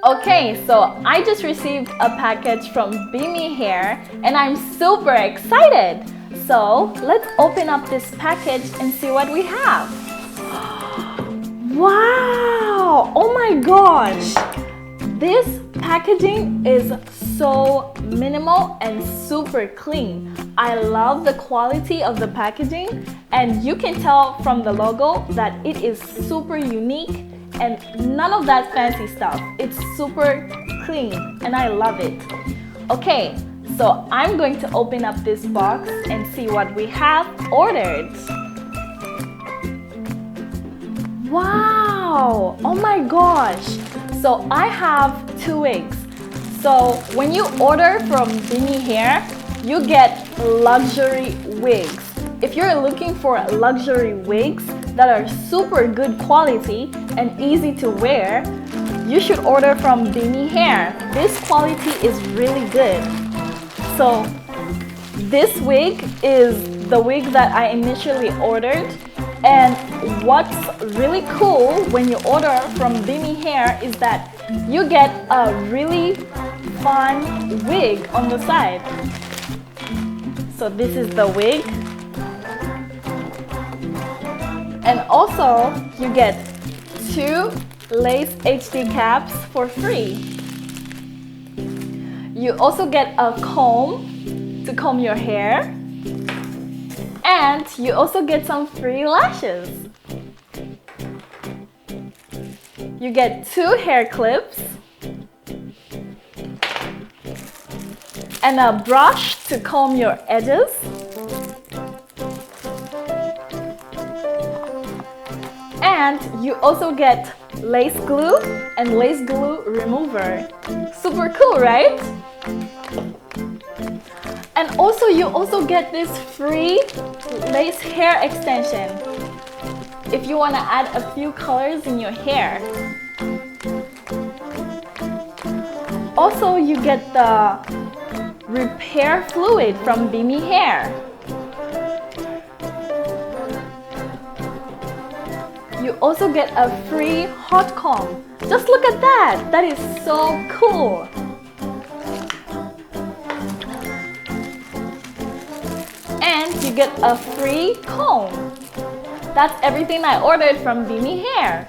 Okay, so I just received a package from BEME Hair and I'm super excited. So let's open up this package and see what we have. Wow! Oh my gosh! This packaging is so minimal and super clean. I love the quality of the packaging, and you can tell from the logo that it is super unique and none of that fancy stuff. It's super clean and I love it. Okay, so I'm going to open up this box and see what we have ordered. Wow! Oh my gosh! So I have 2 wigs. So when you order from BEME Hair, you get luxury wigs. If you're looking for luxury wigs that are super good quality and easy to wear, you should order from BEME Hair. This quality is really good. So this wig is the wig that I initially ordered. And what's really cool when you order from BEME Hair is that you get a really fun wig on the side. So this is the wig. And also you get 2 lace HD caps for free. You also get a comb to comb your hair. And you also get some free lashes. You get 2 hair clips and a brush to comb your edges. And you also get lace glue and lace glue remover. Super cool, right? And also you also get this free lace hair extension if you want to add a few colors in your hair. Also you get the repair fluid from BEME Hair. You also get a free hot comb. Just look at that! That is so cool! And you get a free comb. That's everything I ordered from BEME Hair.